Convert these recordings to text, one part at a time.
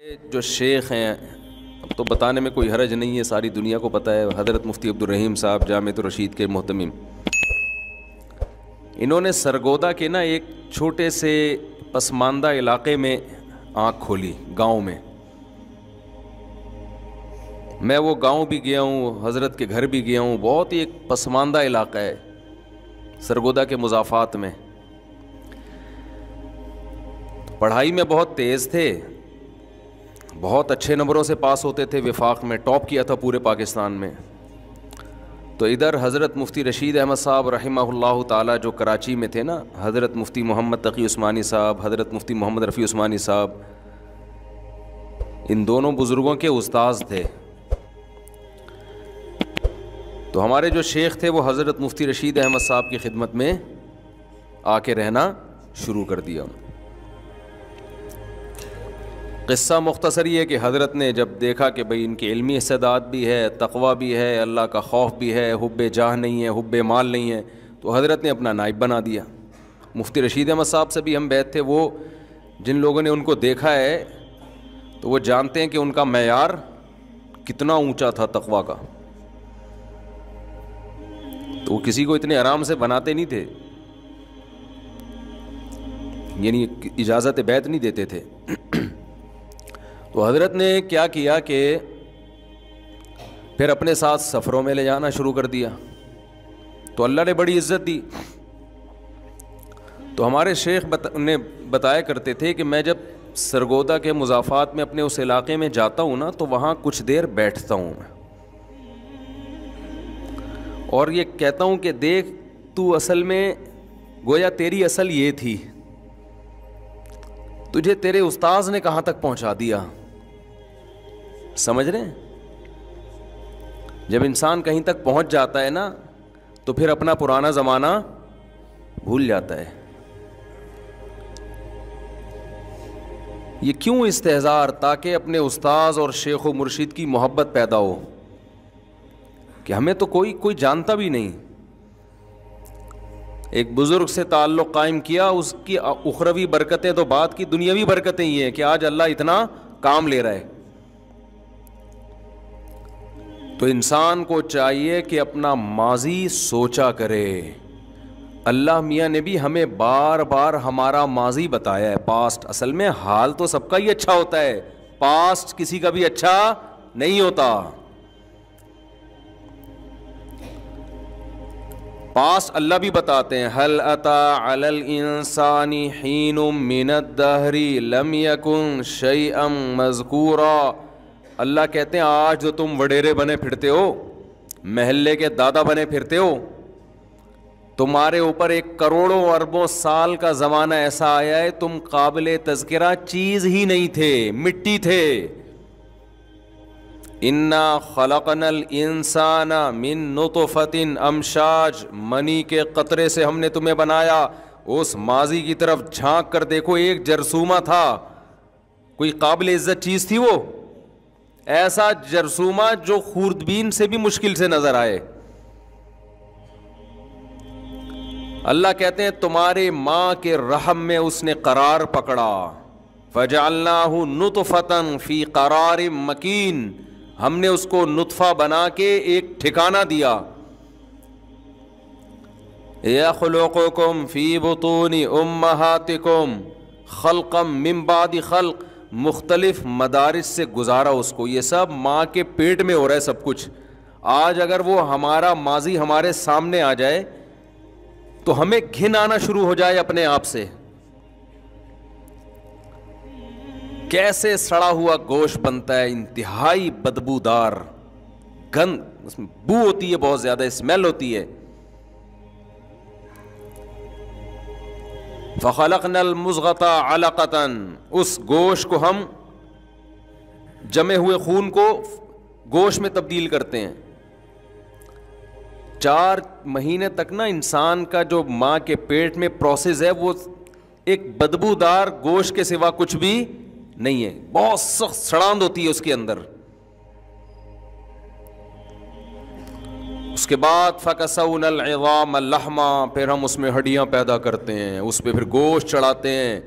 جو شیخ ہیں اب تو بتانے میں کوئی حرج نہیں ہے، ساری دنیا کو پتہ ہے، حضرت مفتی عبدالرحیم صاحب جامعۃ الرشید کے محتمم، انہوں نے سرگودا کے نا ایک چھوٹے سے پسماندہ علاقے میں آنکھ کھولی، گاؤں میں میں وہ گاؤں بھی گیا ہوں، حضرت کے گھر بھی گیا ہوں، بہت ہی ایک پسماندہ علاقہ ہے سرگودا کے مضافات میں۔ پڑھائی میں بہت تیز تھے، بہت اچھے نمبروں سے پاس ہوتے تھے، وفاق میں ٹاپ کیا تھا پورے پاکستان میں۔ تو ادھر حضرت مفتی رشید احمد صاحب رحمہ اللہ تعالیٰ جو کراچی میں تھے نا، حضرت مفتی محمد تقی عثمانی صاحب، حضرت مفتی محمد رفیع عثمانی صاحب، ان دونوں بزرگوں کے استاذ تھے۔ تو ہمارے جو شیخ تھے وہ حضرت مفتی رشید احمد صاحب کی خدمت میں آ کے رہنا شروع کر دیا۔ قصہ مختصر یہ ہے کہ حضرت نے جب دیکھا کہ بھئی ان کی علمی استعداد بھی ہے، تقویٰ بھی ہے، اللہ کا خوف بھی ہے، حب جاہ نہیں ہے، حب مال نہیں ہے، تو حضرت نے اپنا نائب بنا دیا۔ مفتی رشید احمد صاحب سے بھی ہم بیعت تھے، وہ جن لوگوں نے ان کو دیکھا ہے تو وہ جانتے ہیں کہ ان کا معیار کتنا اونچا تھا تقویٰ کا، تو وہ کسی کو اتنے آرام سے بناتے نہیں تھے، یعنی اجازت بیعت نہیں دیتے تھے۔ تو حضرت نے کیا کیا کہ پھر اپنے ساتھ سفروں میں لے جانا شروع کر دیا، تو اللہ نے بڑی عزت دی۔ تو ہمارے شیخ نے بتایا کرتے تھے کہ میں جب سرگودا کے مضافات میں اپنے اس علاقے میں جاتا ہوں نا تو وہاں کچھ دیر بیٹھتا ہوں میں، اور یہ کہتا ہوں کہ دیکھ تو اصل میں گویا تیری اصل یہ تھی، تجھے تیرے استاذ نے کہاں تک پہنچا دیا، سمجھ رہے ہیں؟ جب انسان کہیں تک پہنچ جاتا ہے نا تو پھر اپنا پرانا زمانہ بھول جاتا ہے۔ یہ کیوں استحضار؟ تاکہ اپنے استاذ اور شیخ و مرشد کی محبت پیدا ہو کہ ہمیں تو کوئی جانتا بھی نہیں، ایک بزرگ سے تعلق قائم کیا، اس کی اخروی برکتیں تو بعد کی دنیاوی برکتیں یہ ہیں کہ آج اللہ اتنا کام لے رہا ہے۔ تو انسان کو چاہیے کہ اپنا ماضی سوچا کرے۔ اللہ میاں نے بھی ہمیں بار بار ہمارا ماضی بتایا ہے، پاسٹ۔ اصل میں حال تو سب کا ہی اچھا ہوتا ہے، پاسٹ کسی کا بھی اچھا نہیں ہوتا۔ پاسٹ اللہ بھی بتاتے ہیں، هل أتى على الإنسان حين من الدهر لم يكن شيئا مذكورا۔ اللہ کہتے ہیں آج جو تم وڈیرے بنے پھرتے ہو، محلے کے دادا بنے پھرتے ہو، تمہارے اوپر ایک کروڑوں اربوں سال کا زمانہ ایسا آیا ہے تم قابل تذکرہ چیز ہی نہیں تھے، مٹی تھے۔ انا خلقنا الانسان من نطفۃ امشاج، منی کے قطرے سے ہم نے تمہیں بنایا۔ اس ماضی کی طرف جھانک کر دیکھو، ایک جرثومہ تھا، کوئی قابل عزت چیز تھی وہ؟ ایسا جرثومہ جو خوردبین سے بھی مشکل سے نظر آئے۔ اللہ کہتے ہیں تمہارے ماں کے رحم میں اس نے قرار پکڑا، فجعلناہ نطفۃ فی قرار مکین، ہم نے اس کو نطفہ بنا کے ایک ٹھکانہ دیا۔ یخلقکم فی بطون امہاتکم خلقا من بعد خلق، مختلف مدارس سے گزارا اس کو، یہ سب ماں کے پیٹ میں ہو رہا ہے سب کچھ۔ آج اگر وہ ہمارا ماضی ہمارے سامنے آ جائے تو ہمیں گھن آنا شروع ہو جائے اپنے آپ سے، کیسے سڑا ہوا گوشت بنتا ہے، انتہائی بدبودار، گند، اس میں بو ہوتی ہے، بہت زیادہ اسمیل ہوتی ہے۔ فخلقنا المضغۃ علقۃ، اس گوشت کو ہم جمے ہوئے خون کو گوشت میں تبدیل کرتے ہیں۔ 4 مہینے تک نا انسان کا جو ماں کے پیٹ میں پروسیس ہے وہ ایک بدبودار گوشت کے سوا کچھ بھی نہیں ہے، بہت سخت سڑاند ہوتی ہے اس کے اندر۔ اس کے بعد فَكَسَوْنَا الْعِظَامَ لَحْمًا، پھر ہم اس میں ہڈیاں پیدا کرتے ہیں، اس پہ پھر گوشت چڑھاتے ہیں۔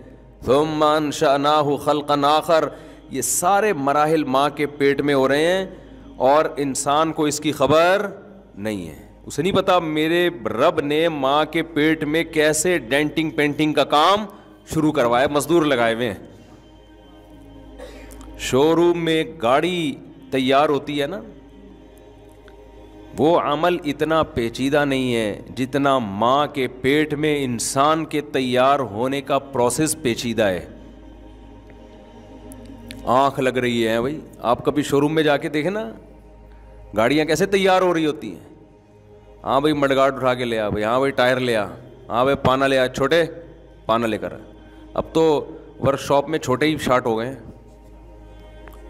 ثُمَّ أَنشَأْنَاهُ خَلْقًا آخر، یہ سارے مراحل ماں کے پیٹ میں ہو رہے ہیں اور انسان کو اس کی خبر نہیں ہے. اسے نہیں پتا میرے رب نے ماں کے پیٹ میں کیسے ڈینٹنگ پینٹنگ کا کام شروع کروایا, مزدور لگائے ہوئے ہیں. شو روم میں گاڑی تیار ہوتی ہے نا, وہ عمل اتنا پیچیدہ نہیں ہے جتنا ماں کے پیٹ میں انسان کے تیار ہونے کا پروسیس پیچیدہ ہے. آنکھ لگ رہی ہے بھائی, آپ کبھی شو روم میں جا کے دیکھیں نا گاڑیاں کیسے تیار ہو رہی ہوتی ہیں. ہاں بھائی مڈ گارڈ اٹھا کے لے آ بھائی, ہاں بھائی ٹائر لے آ, ہاں بھائی پانا لے آ, چھوٹے پانا لے کر. اب تو ورک شاپ میں چھوٹے ہی شارٹ ہو گئے ہیں.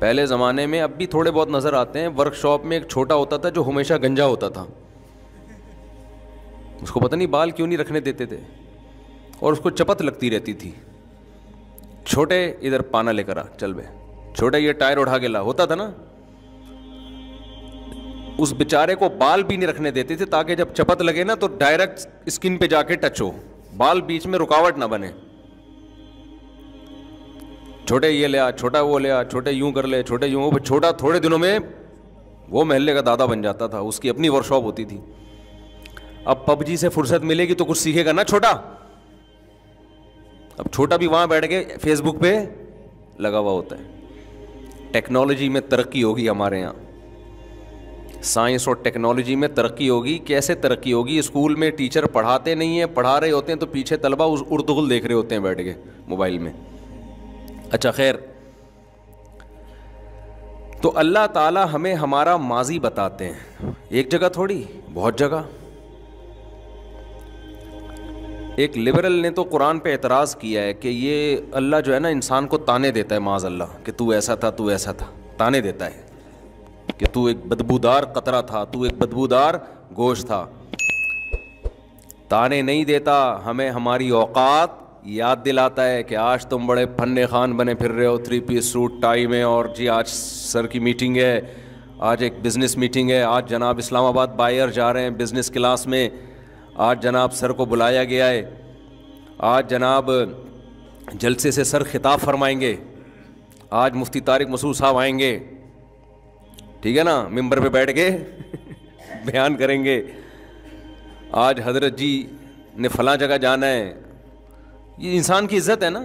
پہلے زمانے میں, اب بھی تھوڑے بہت نظر آتے ہیں, ورک شاپ میں ایک چھوٹا ہوتا تھا جو ہمیشہ گنجا ہوتا تھا. اس کو پتہ نہیں بال کیوں نہیں رکھنے دیتے تھے اور اس کو چپت لگتی رہتی تھی. چھوٹے ادھر پانا لے کر آ, چل بے چھوٹے یہ ٹائر اٹھا کے لا, ہوتا تھا نا. اس بیچارے کو بال بھی نہیں رکھنے دیتے تھے تاکہ جب چپت لگے نا تو ڈائریکٹ اسکن پہ جا کے ٹچ ہو, بال بیچ میں رکاوٹ نہ بنے. چھوٹے یہ لے آ, چھوٹا وہ لے آ, چھوٹے یوں کر لے, چھوٹے یوں. چھوٹا تھوڑے دنوں میں وہ محلے کا دادا بن جاتا تھا, اس کی اپنی ورک شاپ ہوتی تھی. اب پب جی سے فرصت ملے گی تو کچھ سیکھے گا نا چھوٹا. اب چھوٹا بھی وہاں بیٹھ کے فیس بک پہ لگا ہوا ہوتا ہے. ٹیکنالوجی میں ترقی ہوگی ہمارے یہاں, سائنس اور ٹیکنالوجی میں ترقی ہوگی. کیسے ترقی ہوگی؟ اسکول میں ٹیچر پڑھاتے نہیں ہیں, پڑھا رہے ہوتے ہیں تو پیچھے طلبہ اردغل دیکھ رہے ہوتے ہیں بیٹھ کے موبائل میں. اچھا خیر, تو اللہ تعالیٰ ہمیں ہمارا ماضی بتاتے ہیں, ایک جگہ تھوڑی, بہت جگہ. ایک لبرل نے تو قرآن پہ اعتراض کیا ہے کہ یہ اللہ جو ہے نا انسان کو تانے دیتا ہے, معاذ اللہ, کہ تو ایسا تھا, تو ایسا تھا. تانے دیتا ہے کہ تو ایک بدبودار قطرہ تھا, تو ایک بدبودار گوشت تھا. تانے نہیں دیتا, ہمیں ہماری اوقات یاد دلاتا ہے کہ آج تم بڑے فن خان بنے پھر رہے ہو, 3 پیس سوٹ ٹائی میں, اور جی آج سر کی میٹنگ ہے, آج ایک بزنس میٹنگ ہے, آج جناب اسلام آباد بائر جا رہے ہیں بزنس کلاس میں, آج جناب سر کو بلایا گیا ہے, آج جناب جلسے سے سر خطاب فرمائیں گے, آج مفتی طارق مسعود صاحب آئیں گے, ٹھیک ہے نا, ممبر پہ بیٹھ کے بیان کریں گے, آج حضرت جی نے فلاں جگہ جانا ہے. یہ انسان کی عزت ہے نا,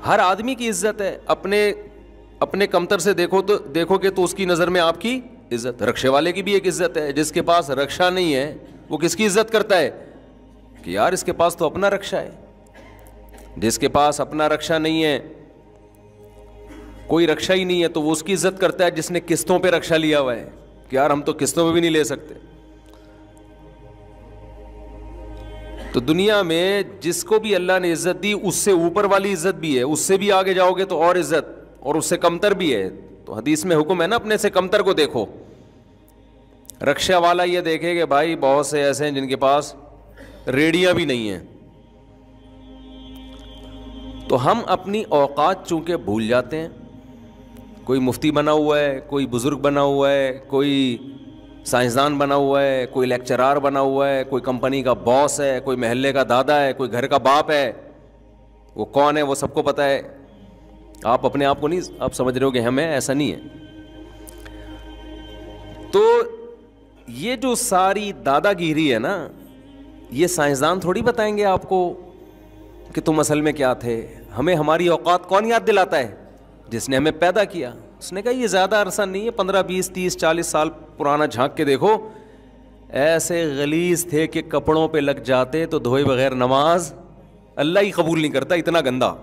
ہر آدمی کی عزت ہے. اپنے کمتر سے دیکھو گے تو اس کی نظر میں آپ کی عزت. رکشے والے کی بھی ایک عزت ہے, جس کے پاس رکشہ نہیں ہے وہ کس کی عزت کرتا ہے کہ یار اس کے پاس تو اپنا رکشہ ہے. جس کے پاس اپنا رکشہ نہیں ہے, کوئی رکشہ ہی نہیں ہے, تو وہ اس کی عزت کرتا ہے جس نے قسطوں پہ رکشہ لیا ہوا ہے کہ یار ہم تو قسطوں پہ بھی نہیں لے سکتے. تو دنیا میں جس کو بھی اللہ نے عزت دی اس سے اوپر والی عزت بھی ہے, اس سے بھی آگے جاؤ گے تو اور عزت, اور اس سے کمتر بھی ہے. تو حدیث میں حکم ہے نا اپنے سے کمتر کو دیکھو. رکشہ والا یہ دیکھے کہ بھائی بہت سے ایسے ہیں جن کے پاس ریڑیاں بھی نہیں ہیں. تو ہم اپنی اوقات چونکہ بھول جاتے ہیں. کوئی مفتی بنا ہوا ہے, کوئی بزرگ بنا ہوا ہے, کوئی سائنسدان بنا ہوا ہے, کوئی لیکچرار بنا ہوا ہے, کوئی کمپنی کا باس ہے, کوئی محلے کا دادا ہے, کوئی گھر کا باپ ہے. وہ کون ہے وہ سب کو پتہ ہے. آپ اپنے آپ کو نہیں آپ سمجھ رہے ہو کہ ہمیں, ایسا نہیں ہے. تو یہ جو ساری دادا گیری ہے نا, یہ سائنسدان تھوڑی بتائیں گے آپ کو کہ تم اصل میں کیا تھے. ہمیں ہماری اوقات کون یاد دلاتا ہے؟ جس نے ہمیں پیدا کیا. اس نے کہا یہ زیادہ عرصہ نہیں ہے, 15 20 30 40 سال پرانا جھانک کے دیکھو, ایسے غلیظ تھے کہ کپڑوں پہ لگ جاتے تو دھوئے بغیر نماز اللہ ہی قبول نہیں کرتا, اتنا گندا.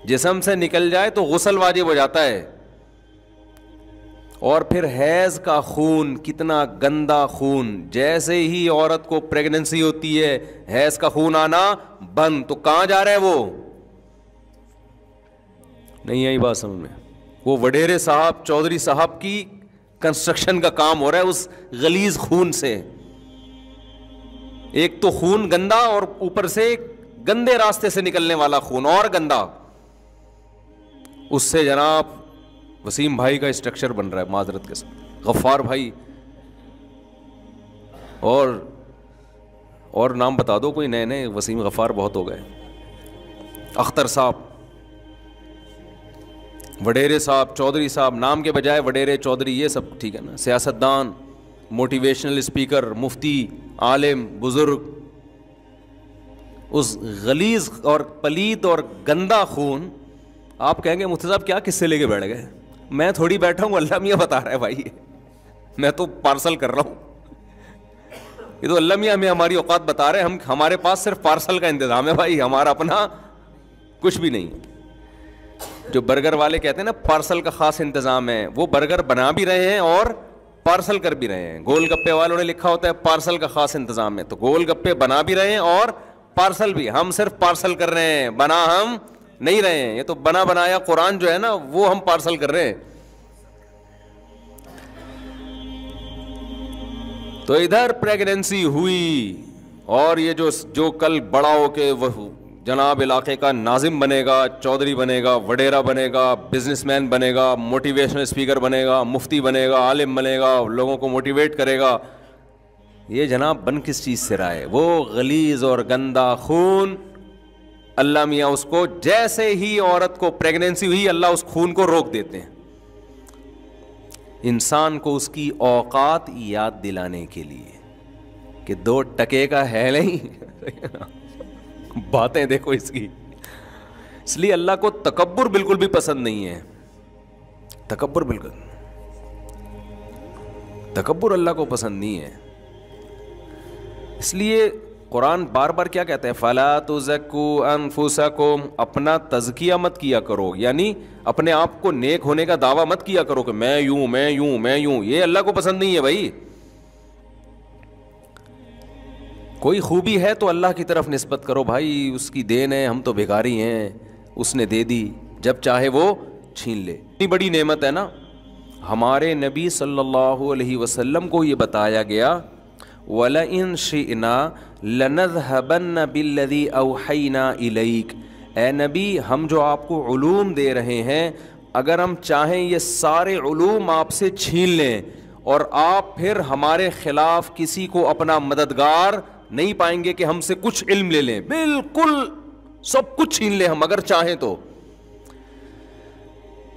جسم سے نکل جائے تو غسل واجب ہو جاتا ہے. اور پھر حیض کا خون, کتنا گندا خون. جیسے ہی عورت کو پریگننسی ہوتی ہے حیض کا خون آنا بند, تو کہاں جا رہا ہے وہ؟ نہیں آئی بات سمجھ میں؟ وہ وڈیرے صاحب چودھری صاحب کی کنسٹرکشن کا کام ہو رہا ہے اس غلیظ خون سے. ایک تو خون گندا اور اوپر سے گندے راستے سے نکلنے والا خون اور گندا. اس سے جناب وسیم بھائی کا اسٹرکچر بن رہا ہے, معذرت کے ساتھ غفار بھائی, اور نام بتا دو کوئی نئے نئے, وسیم غفار بہت ہو گئے, اختر صاحب, وڈیرے صاحب، چودھری صاحب، نام کے بجائے وڈیرے، چودھری، یہ سب ٹھیک ہے نا. سیاستدان، موٹیویشنل اسپیکر، مفتی، عالم، بزرگ. اس غلیظ اور پلید اور گندا خون، آپ کہیں گے مفتی صاحب کیا قصے لے کے بیٹھ گئے؟ میں تھوڑی بیٹھا ہوں، اللہ میاں بتا رہا ہے بھائی، میں تو پارسل کر رہا ہوں. یہ تو اللہ میاں ہمیں ہماری اوقات بتا رہے ہیں. ہمارے پاس صرف پارسل کا انتظام ہے بھائی، ہمارا اپنا کچھ بھی نہیں. جو برگر والے کہتے ہیں نا پارسل کا خاص انتظام ہے، وہ برگر بنا بھی رہے ہیں اور پارسل کر بھی رہے ہیں. گول گپے والوں نے لکھا ہوتا ہے پارسل کا خاص انتظام ہے، تو گول گپے بنا بھی رہے ہیں اور پارسل بھی. ہم صرف پارسل کر رہے ہیں، بنا ہم نہیں رہے ہیں. یہ تو بنا بنایا قرآن جو ہے نا وہ ہم پارسل کر رہے ہیں. تو ادھر پریگننسی ہوئی، اور یہ جو کل بڑا ہو کے وہ جناب علاقے کا ناظم بنے گا، چودھری بنے گا، وڈیرا بنے گا، بزنس مین بنے گا، موٹیویشنل اسپیکر بنے گا، مفتی بنے گا، عالم بنے گا، لوگوں کو موٹیویٹ کرے گا، یہ جناب بن کس چیز سے رہا ہے؟ وہ غلیظ اور گندا خون. اللہ میاں اس کو جیسے ہی عورت کو پریگننسی ہوئی، اللہ اس خون کو روک دیتے ہیں. انسان کو اس کی اوقات یاد دلانے کے لیے کہ 2 ٹکے کا ہے نہیں. باتیں دیکھو اس کی. اس لیے اللہ کو تکبر بالکل بھی پسند نہیں ہے. تکبر تکبر اللہ کو پسند نہیں ہے. اس لیے قرآن بار بار کیا کہتے ہیں؟ فَلَا تُزَكُّوا أَنفُسَكُمْ، اپنا تزکیہ مت کیا کرو، یعنی اپنے آپ کو نیک ہونے کا دعویٰ مت کیا کرو کہ میں یوں میں یوں میں یوں. یہ اللہ کو پسند نہیں ہے بھائی. کوئی خوبی ہے تو اللہ کی طرف نسبت کرو بھائی، اس کی دین ہے، ہم تو بھیکاری ہیں، اس نے دے دی، جب چاہے وہ چھین لے. اتنی بڑی نعمت ہے نا. ہمارے نبی صلی اللہ علیہ وسلم کو یہ بتایا گیا وَلَئِن شِئْنَا لَنَذْهَبَنَّ بِالَّذِي أَوْحَيْنَا إِلَيْكَ، اے نبی ہم جو آپ کو علوم دے رہے ہیں، اگر ہم چاہیں یہ سارے علوم آپ سے چھین لیں اور آپ پھر ہمارے خلاف کسی کو اپنا مددگار نہیں پائیں گے کہ ہم سے کچھ علم لے لیں، بالکل سب کچھ چھین لیں ہم اگر چاہیں تو.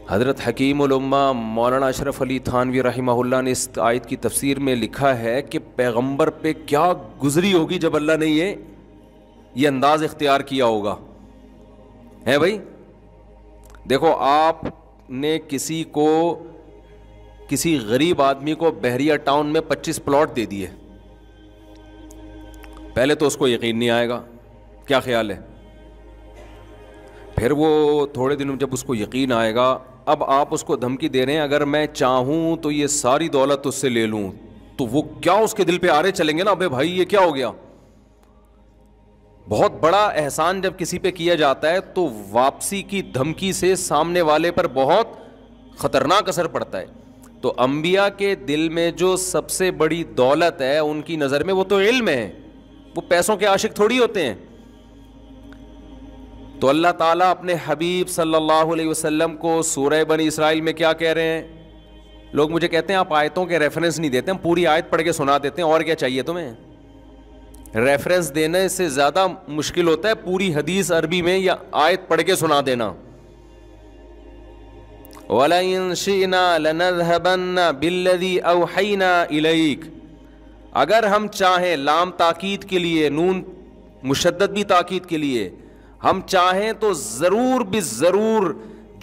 حضرت حکیم الامہ مولانا اشرف علی تھانوی رحمہ اللہ نے اس آیت کی تفسیر میں لکھا ہے کہ پیغمبر پہ کیا گزری ہوگی جب اللہ نے یہ انداز اختیار کیا ہوگا. ہے بھائی دیکھو، آپ نے کسی غریب آدمی کو بحریہ ٹاؤن میں 25 پلاٹ دے دیے، پہلے تو اس کو یقین نہیں آئے گا، کیا خیال ہے؟ پھر وہ تھوڑے دنوں جب اس کو یقین آئے گا، اب آپ اس کو دھمکی دے رہے ہیں اگر میں چاہوں تو یہ ساری دولت اس سے لے لوں، تو وہ کیا اس کے دل پہ آرے چلیں گے نا، ابے بھائی یہ کیا ہو گیا. بہت بڑا احسان جب کسی پہ کیا جاتا ہے تو واپسی کی دھمکی سے سامنے والے پر بہت خطرناک اثر پڑتا ہے. تو انبیاء کے دل میں جو سب سے بڑی دولت ہے ان کی نظر میں وہ تو علم ہے، وہ پیسوں کے عاشق تھوڑی ہوتے ہیں. تو اللہ تعالیٰ اپنے حبیب صلی اللہ علیہ وسلم کو سورہ بنی اسرائیل میں کیا کہہ رہے ہیں؟ لوگ مجھے کہتے ہیں آپ آیتوں کے ریفرنس نہیں دیتے، ہم پوری آیت پڑھ کے سنا دیتے ہیں، اور کیا چاہیے تمہیں؟ ریفرنس دینے سے زیادہ مشکل ہوتا ہے پوری حدیث عربی میں یا آیت پڑھ کے سنا دینا. وَلَئِن شِئْنَا لَنَذْهَبَنَّ بِالَّذِي أَوْحَيْنَا إِلَيْكَ، اگر ہم چاہیں، لام تاکید کے لیے، نون مشدد بھی تاکید کے لیے، ہم چاہیں تو ضرور بھی ضرور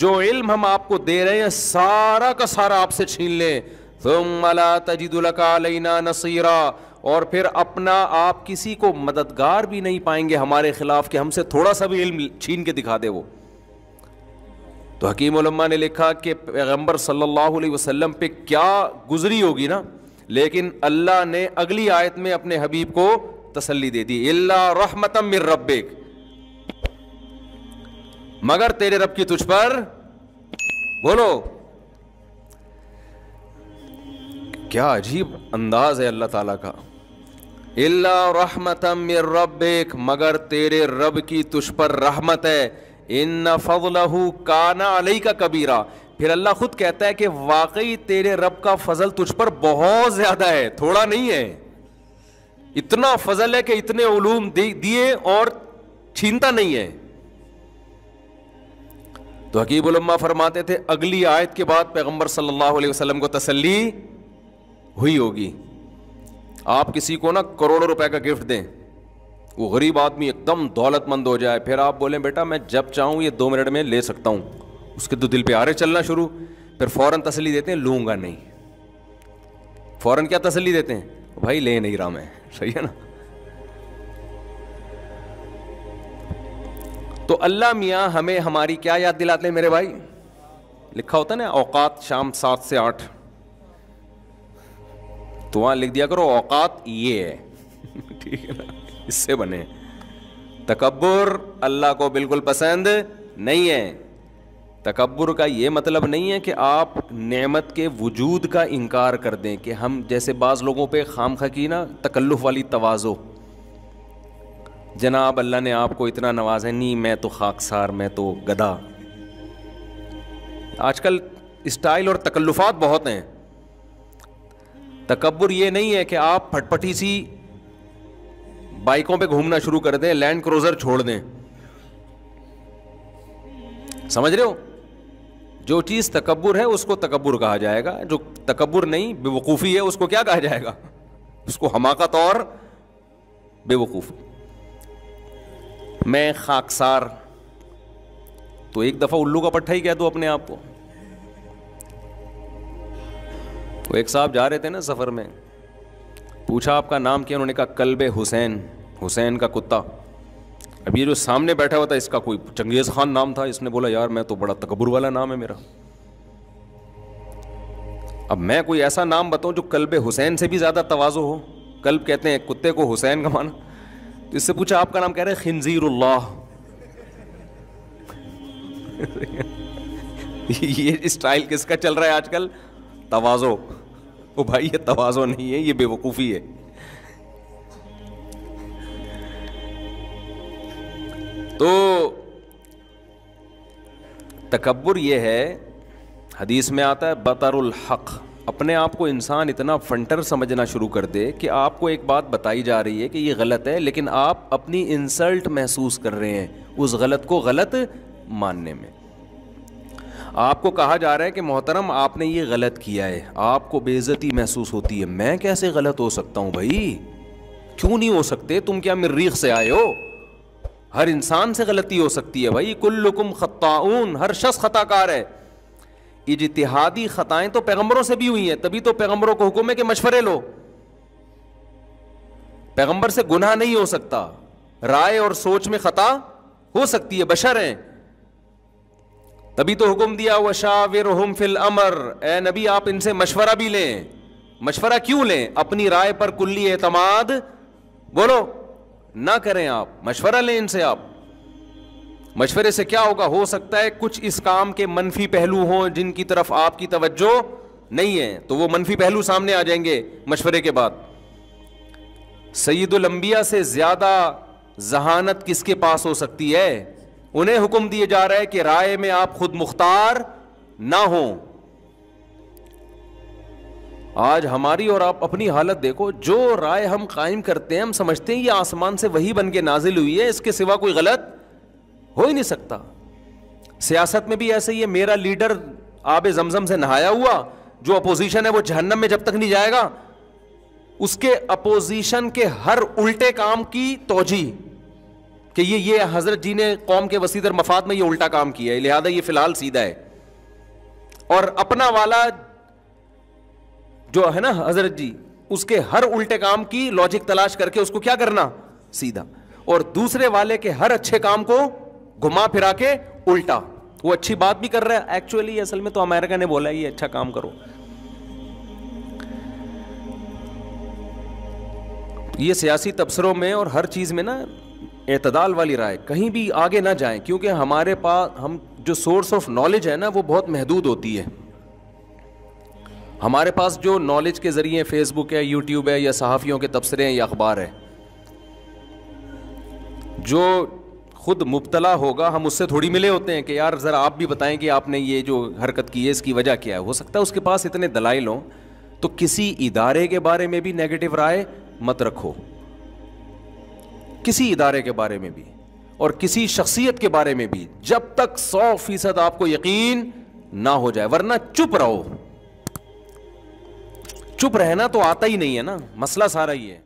جو علم ہم آپ کو دے رہے ہیں سارا کا سارا آپ سے چھین لیں. ثُمَّ لَا تَجِدُ لَكَ عَلَيْنَا نَصِيرًا، اور پھر اپنا آپ کسی کو مددگار بھی نہیں پائیں گے ہمارے خلاف کہ ہم سے تھوڑا سا بھی علم چھین کے دکھا دے وہ. تو حکیم علماء نے لکھا کہ پیغمبر صلی اللہ علیہ وسلم پہ کیا گزری ہوگی نا، لیکن اللہ نے اگلی آیت میں اپنے حبیب کو تسلی دے دی، اِلَّا رَحْمَةً مِّن رَبِّكَ، مگر تیرے رب کی تجھ پر، بولو کیا عجیب انداز ہے اللہ تعالیٰ کا، اِلَّا رَحْمَةً مِّن رَبِّكَ، مگر تیرے رب کی تجھ پر رحمت ہے، اِنَّ فَضْلَهُ كَانَ عَلَيْكَ كَبِيرًا، پھر اللہ خود کہتا ہے کہ واقعی تیرے رب کا فضل تجھ پر بہت زیادہ ہے، تھوڑا نہیں ہے. اتنا فضل ہے کہ اتنے علوم دیے اور چھینتا نہیں ہے. تو حکیم الامہ فرماتے تھے اگلی آیت کے بعد پیغمبر صلی اللہ علیہ وسلم کو تسلی ہوئی ہوگی. آپ کسی کو نا کروڑوں روپے کا گفٹ دیں, وہ غریب آدمی ایک دم دولت مند ہو جائے, پھر آپ بولیں بیٹا میں جب چاہوں یہ 2 منٹ میں لے سکتا ہوں, اس کے تو دل پہ آرے چلنا شروع, پھر فوراً تسلی دیتے ہیں لوں گا نہیں. فوراً کیا تسلی دیتے ہیں, بھائی لے نہیں رہا میں, صحیح ہے نا. تو اللہ میاں ہمیں ہماری کیا یاد دلاتے ہیں میرے بھائی, لکھا ہوتا ہے نا اوقات شام 7 سے 8, تو وہاں لکھ دیا کرو اوقات یہ ہے, ٹھیک ہے نا, اس سے بنے. تکبر اللہ کو بالکل پسند نہیں ہے. تکبر کا یہ مطلب نہیں ہے کہ آپ نعمت کے وجود کا انکار کر دیں, کہ ہم جیسے بعض لوگوں پہ خام خواہ کی نا تکلف والی تواضع, جناب اللہ نے آپ کو اتنا نوازا ہے, نہیں میں تو خاکسار, میں تو گدھا. آج کل اسٹائل اور تکلفات بہت ہیں. تکبر یہ نہیں ہے کہ آپ پھٹ پٹی سی بائکوں پہ گھومنا شروع کر دیں, لینڈ کروزر چھوڑ دیں, سمجھ رہے ہو. جو چیز تکبر ہے اس کو تکبر کہا جائے گا, جو تکبر نہیں بے وقوفی ہے اس کو کیا کہا جائے گا, اس کو حماقت اور بے وقوف. میں خاکسار, تو ایک دفعہ الو کا پٹھا ہی کہہ دو اپنے آپ کو. وہ ایک صاحب جا رہے تھے نا سفر میں, پوچھا آپ کا نام کیا, انہوں نے کہا کلب حسین, حسین کا کتا. اب یہ جو سامنے بیٹھا ہوا تھا اس کا کوئی چنگیز خان نام تھا, اس نے بولا یار میں تو بڑا تکبر والا نام ہے میرا. اب میں کوئی ایسا نام بتاؤں جو کلب حسین سے بھی زیادہ تواضع ہو. کلب کہتے ہیں کتے کو, حسین کا معنی. تو اس سے پوچھا آپ کا نام, کہہ رہے خنزیر اللہ. یہ اسٹائل کس کا چل رہا ہے آج کل, تواضع. او بھائی یہ تواضع نہیں ہے, یہ بے وقوفی ہے. تو تکبر یہ ہے, حدیث میں آتا ہے بطر الحق, اپنے آپ کو انسان اتنا فنٹر سمجھنا شروع کر دے کہ آپ کو ایک بات بتائی جا رہی ہے کہ یہ غلط ہے, لیکن آپ اپنی انسلٹ محسوس کر رہے ہیں اس غلط کو غلط ماننے میں. آپ کو کہا جا رہا ہے کہ محترم آپ نے یہ غلط کیا ہے, آپ کو بے عزتی محسوس ہوتی ہے. میں کیسے غلط ہو سکتا ہوں بھائی, کیوں نہیں ہو سکتے, تم کیا مریخ سے آئے ہو؟ ہر انسان سے غلطی ہو سکتی ہے بھائی. کلکم خطاؤن, ہر شخص خطا کار ہے. اجتہادی خطائیں تو پیغمبروں سے بھی ہوئی ہیں, تبھی تو پیغمبروں کو حکم ہے کہ مشورے لو. پیغمبر سے گناہ نہیں ہو سکتا, رائے اور سوچ میں خطا ہو سکتی ہے, بشر ہیں. تبھی تو حکم دیا وشاورہم فی الامر, اے نبی آپ ان سے مشورہ بھی لیں. مشورہ کیوں لیں؟ اپنی رائے پر کلی اعتماد بولو نہ کریں, آپ مشورہ لیں ان سے. آپ مشورے سے کیا ہوگا, ہو سکتا ہے کچھ اس کام کے منفی پہلو ہوں جن کی طرف آپ کی توجہ نہیں ہے, تو وہ منفی پہلو سامنے آ جائیں گے مشورے کے بعد. سید الانبیاء سے زیادہ ذہانت کس کے پاس ہو سکتی ہے؟ انہیں حکم دیے جا رہا ہے کہ رائے میں آپ خود مختار نہ ہوں. آج ہماری اور آپ اپنی حالت دیکھو, جو رائے ہم قائم کرتے ہیں ہم سمجھتے ہیں یہ آسمان سے وہی بن کے نازل ہوئی ہے, اس کے سوا کوئی غلط ہو ہی نہیں سکتا. سیاست میں بھی ایسے ہی ہے, میرا لیڈر آب زمزم سے نہایا ہوا, جو اپوزیشن ہے وہ جہنم میں جب تک نہیں جائے گا. اس کے اپوزیشن کے ہر الٹے کام کی توجیہ کہ یہ حضرت جی نے قوم کے وسیع تر مفاد میں یہ الٹا کام کیا ہے, لہذا یہ فی الحال سیدھا ہے. اور اپنا والا جو ہے نا حضرت جی, اس کے ہر الٹے کام کی لاجک تلاش کر کے اس کو کیا کرنا, سیدھا. اور دوسرے والے کے ہر اچھے کام کو گھما پھرا کے الٹا. وہ اچھی بات بھی کر رہا ہے, ایکچولی اصل میں تو امریکہ نے بولا یہ اچھا کام کرو. یہ سیاسی تبصروں میں اور ہر چیز میں نا اعتدال والی رائے, کہیں بھی آگے نہ جائیں, کیونکہ ہمارے پاس ہم جو سورس آف نالج ہے نا وہ بہت محدود ہوتی ہے. ہمارے پاس جو نالج کے ذریعے فیس بک ہے, یوٹیوب ہے, یا صحافیوں کے تبصرے ہیں, یا اخبار ہے, جو خود مبتلا ہوگا ہم اس سے تھوڑی ملے ہوتے ہیں کہ یار ذرا آپ بھی بتائیں کہ آپ نے یہ جو حرکت کی ہے اس کی وجہ کیا ہے. ہو سکتا ہے اس کے پاس اتنے دلائل ہوں. تو کسی ادارے کے بارے میں بھی نیگیٹو رائے مت رکھو, کسی ادارے کے بارے میں بھی. اور کسی شخصیت کے بارے میں بھی جب تک 100% آپ کو یقین نہ ہو جائے، ورنہ چپ رہو. چپ رہنا تو آتا ہی نہیں ہے نا، مسئلہ سارا ہی ہے.